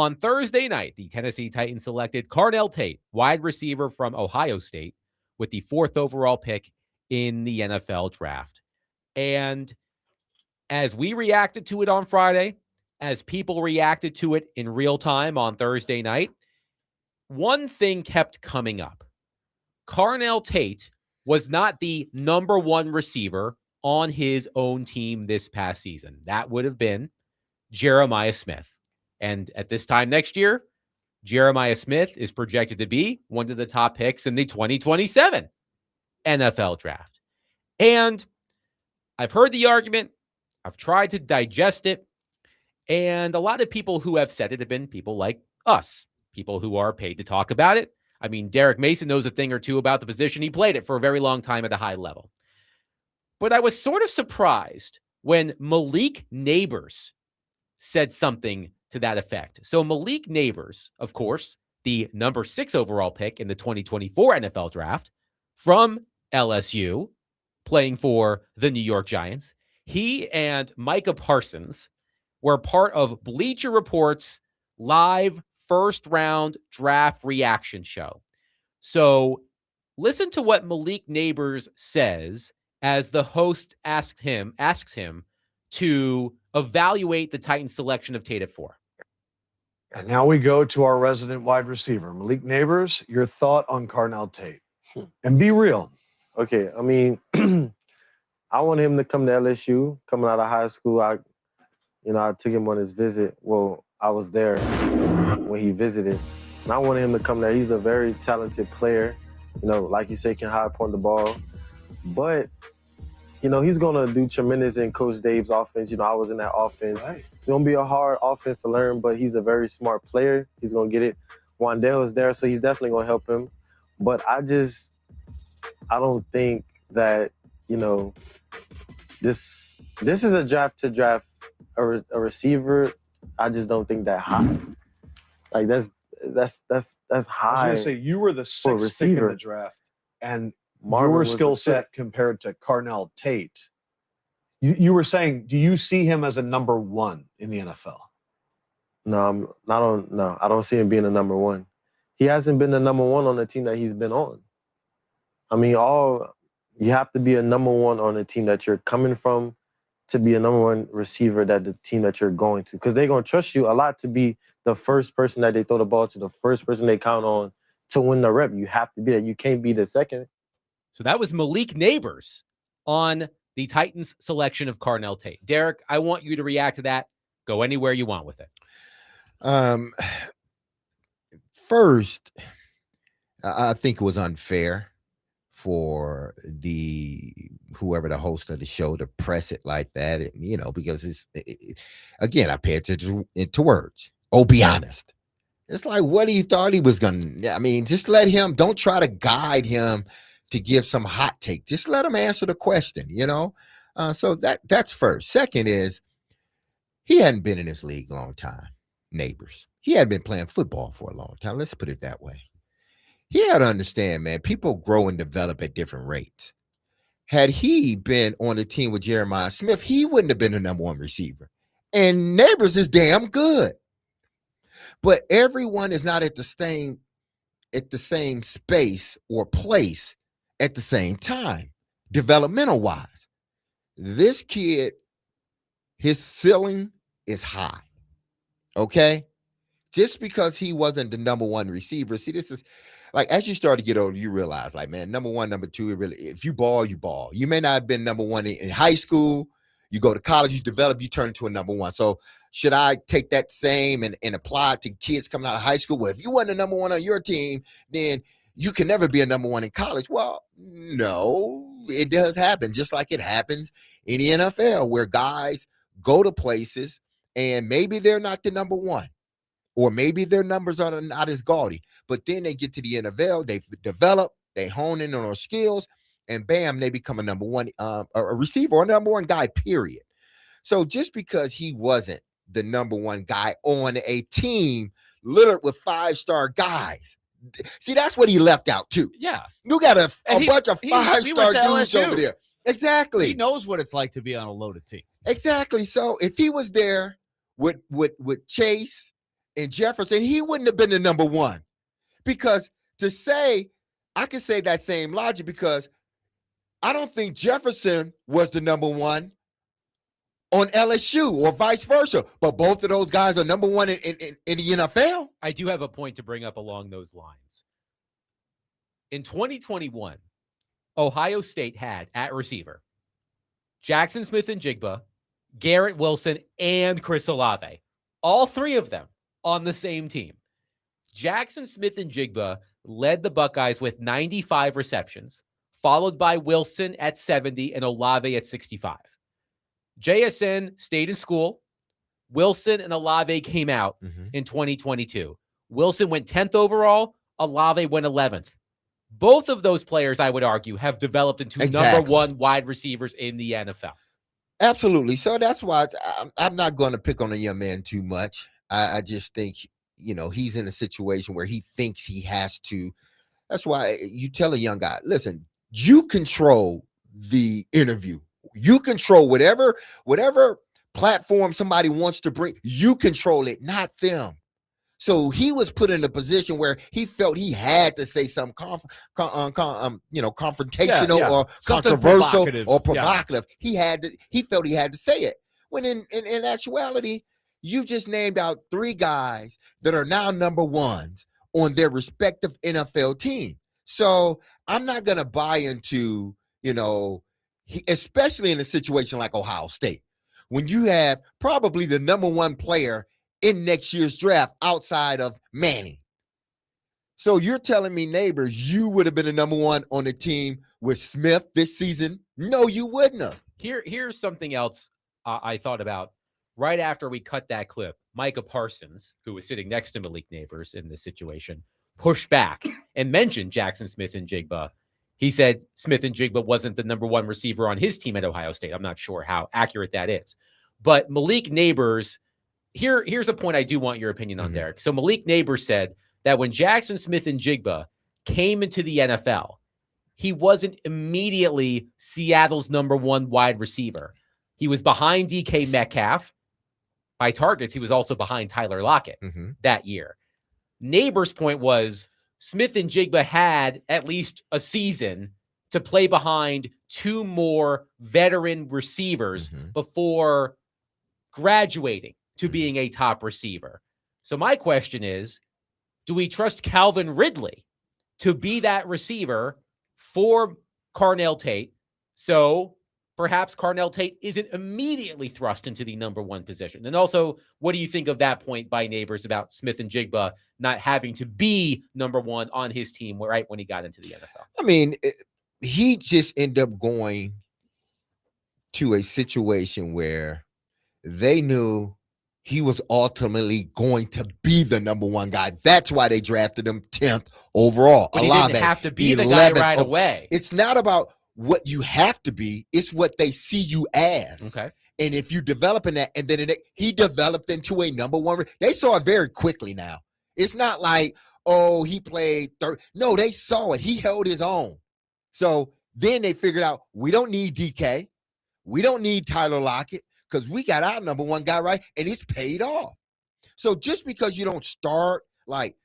On Thursday night, the Tennessee Titans selected Carnell Tate, wide receiver from Ohio State, with the 4th overall pick in the NFL draft. And as we reacted to it on Friday, as people reacted to it in real time on Thursday night, one thing kept coming up. Carnell Tate was not the number 1 receiver on his own team this past season. That would have been Jeremiah Smith. And at this time next year, Jeremiah Smith is projected to be one of the top picks in the 2027 NFL draft. And I've heard the argument. I've tried to digest it. And a lot of people who have said it have been people like us, people who are paid to talk about it. I mean, Derek Mason knows a thing or two about the position. He played it for a very long time at a high level. But I was sort of surprised when Malik Neighbors said something to that effect. So Malik Neighbors, of course, the number 6 overall pick in the 2024 NFL draft from LSU, playing for the New York Giants. He and Micah Parsons were part of Bleacher Report's live first-round draft reaction show. So listen to what Malik Neighbors says as the host asks him to evaluate the Titans' selection of Tate at 4. And now we go to our resident wide receiver, Malik Neighbors. Your thought on Carnell Tate? And be real. Okay, I mean, I want him to come to LSU. Coming out of high school, I took him on his visit. Well, I was there when he visited. And I wanted him to come there. He's a very talented player. Like you say, can high point the ball. But he's going to do tremendous in Coach Dave's offense. I was in that offense. Right. It's going to be a hard offense to learn, but he's a very smart player. He's going to get it. Wandale is there, so he's definitely going to help him. But I don't think that, this is a draft to draft a receiver. I just don't think that high. Like, that's high. I was going to say, you were the 6th pick in the draft, and your skill set compared to Carnell Tate. You were saying, do you see him as a number 1 in the NFL? No, I don't see him being a number 1. He hasn't been the number 1 on the team that he's been on. I mean, you have to be a number 1 on the team that you're coming from to be a number 1 receiver that the team that you're going to. Because they're going to trust you a lot to be the first person that they throw the ball to, the first person they count on to win the rep. You have to be that. You can't be the second. So that was Malik Neighbors on the Titans' selection of Carnell Tate. Derek, I want you to react to that. Go anywhere you want with it. First, I think it was unfair for whoever the host of the show to press it like that, because again, I pay attention to words. Oh, be honest. It's like, what he thought he was going to, just let him, don't try to guide him to give some hot take. Just let him answer the question, So that's first. Second is, he hadn't been in this league a long time, Neighbors. He hadn't been playing football for a long time. Let's put it that way. He had to understand, man, people grow and develop at different rates. Had he been on the team with Jeremiah Smith, he wouldn't have been the number 1 receiver. And Neighbors is damn good. But everyone is not at the same space or place at the same time, developmental wise. This kid, his ceiling is high. Okay? Just because he wasn't the number 1 receiver. See, this is like, as you start to get older, you realize, like, man, number 1, number 2, if you ball, you ball. You may not have been number 1 in high school. You go to college, you develop, you turn into a number 1. So should I take that same and apply it to kids coming out of high school? Well, if you weren't a number 1 on your team, then you can never be a number 1 in college. Well, no, it does happen, just like it happens in the NFL, where guys go to places and maybe they're not the number 1. Or maybe their numbers are not as gaudy, but then they get to the NFL, they develop, they hone in on their skills, and bam, they become a number 1, a receiver or a number 1 guy, period. So just because he wasn't the number 1 guy on a team littered with 5-star guys, see, that's what he left out too. Yeah. You got a bunch of 5-star dudes over there. Exactly. He knows what it's like to be on a loaded team. Exactly. So if he was there with Chase and Jefferson, he wouldn't have been the number one. Because to say, I can say that same logic because I don't think Jefferson was the number one on LSU or vice versa. But both of those guys are number one in the NFL. I do have a point to bring up along those lines. In 2021, Ohio State had at receiver Jackson Smith-Njigba, Garrett Wilson, and Chris Olave. All three of them on the same team. Jackson Smith-Njigba led the Buckeyes with 95 receptions, followed by Wilson at 70 and Olave at 65. JSN stayed in school. Wilson and Olave came out in 2022. Wilson went 10th overall. Olave went 11th. Both of those players, I would argue, have developed into number one wide receivers in the NFL. Absolutely. So that's why I'm not going to pick on a young man too much. I just think, he's in a situation where he thinks he has to. That's why you tell a young guy, listen, you control the interview. You control whatever platform somebody wants to bring. You control it, not them. So he was put in a position where he felt he had to say something confrontational or something controversial or provocative. Yeah. He felt he had to say it. When in actuality, you just named out three guys that are now number ones on their respective NFL team. So I'm not going to buy into, especially in a situation like Ohio State, when you have probably the number one player in next year's draft outside of Manning. So you're telling me, Neighbors, you would have been the number one on the team with Smith this season? No, you wouldn't have. Here's something else I thought about right after we cut that clip. Micah Parsons, who was sitting next to Malik Neighbors in this situation, pushed back and mentioned Jackson Smith-Njigba. He said Smith-Njigba wasn't the number one receiver on his team at Ohio State. I'm not sure how accurate that is. But Malik Neighbors, here's a point I do want your opinion on, Derek. So Malik Neighbors said that when Jackson Smith-Njigba came into the NFL, he wasn't immediately Seattle's number one wide receiver. He was behind DK Metcalf. By targets, he was also behind Tyler Lockett that year. Neighbors' point was Smith-Njigba had at least a season to play behind two more veteran receivers before graduating to being a top receiver. So my question is, do we trust Calvin Ridley to be that receiver for Carnell Tate? So perhaps Carnell Tate isn't immediately thrust into the number one position. And also, what do you think of that point by Neighbors about Smith-Njigba not having to be number one on his team right when he got into the NFL? I mean, he just ended up going to a situation where they knew he was ultimately going to be the number one guy. That's why they drafted him 10th overall. But he didn't have to be the guy right away. It's not about what you have to be. It's what they see you as. Okay. And if you develop in that, and then he developed into a number one. They saw it very quickly now. It's not like, oh, he played third. No, they saw it. He held his own. So then they figured out, we don't need DK. We don't need Tyler Lockett, because we got our number one guy right, and it's paid off. So just because you don't start, like,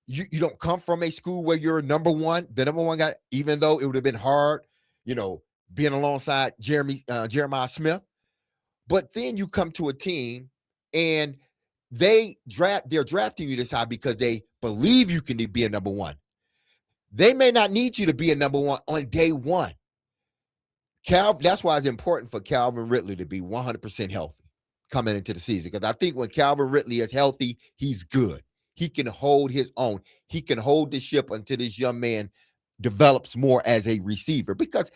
you don't come from a school where you're the number one guy, even though it would have been hard, being alongside Jeremiah Smith. But then you come to a team, and they're drafting you this high because they believe you can be a number one. They may not need you to be a number one on day one. That's why it's important for Calvin Ridley to be 100% healthy coming into the season. Because I think when Calvin Ridley is healthy, he's good. He can hold his own. He can hold the ship until this young man develops more as a receiver. Because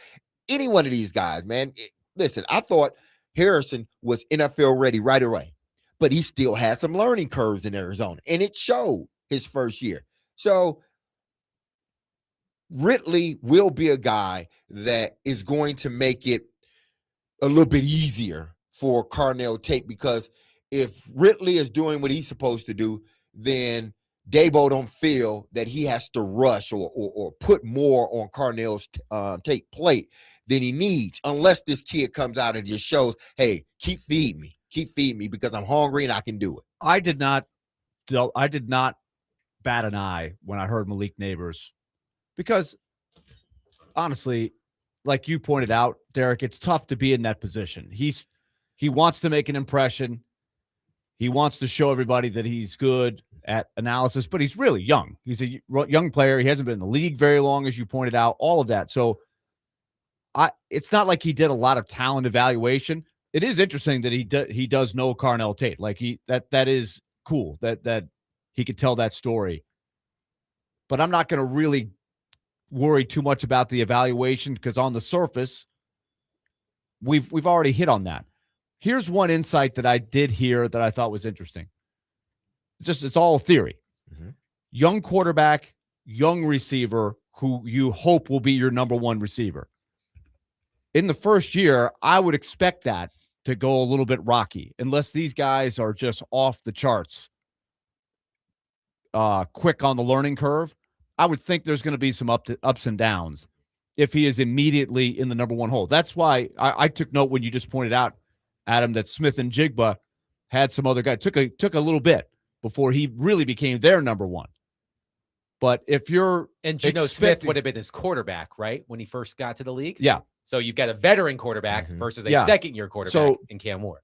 any one of these guys, man, listen, I thought Harrison was NFL ready right away. But he still has some learning curves in Arizona. And it showed his first year. So Ridley will be a guy that is going to make it a little bit easier for Carnell Tate, because if Ridley is doing what he's supposed to do, then Dabo don't feel that he has to rush or put more on Carnell's Tate plate than he needs, unless this kid comes out and just shows, hey, keep feeding me because I'm hungry and I can do it. I did not did not bat an eye when I heard Malik Neighbors, because honestly, like you pointed out, Derek, it's tough to be in that position. He wants to make an impression. He wants to show everybody that he's good at analysis, but he's really young. He's a young player. He hasn't been in the league very long, as you pointed out, all of that. So it's not like he did a lot of talent evaluation. It is interesting that he does know Carnell Tate. Like that is cool that he could tell that story. But I'm not going to really worry too much about the evaluation, because on the surface, we've already hit on that. Here's one insight that I did hear that I thought was interesting. It's all theory. Mm-hmm. Young quarterback, young receiver who you hope will be your number one receiver. In the first year, I would expect that to go a little bit rocky, unless these guys are just off the charts, quick on the learning curve. I would think there's going to be some ups and downs if he is immediately in the number one hole. That's why I took note when you just pointed out, Adam, that Smith and Jigba had some other guy. Took a little bit before he really became their number one. But if you're Smith would have been his quarterback, right, when he first got to the league. Yeah. So you've got a veteran quarterback versus a second-year quarterback in Cam Ward.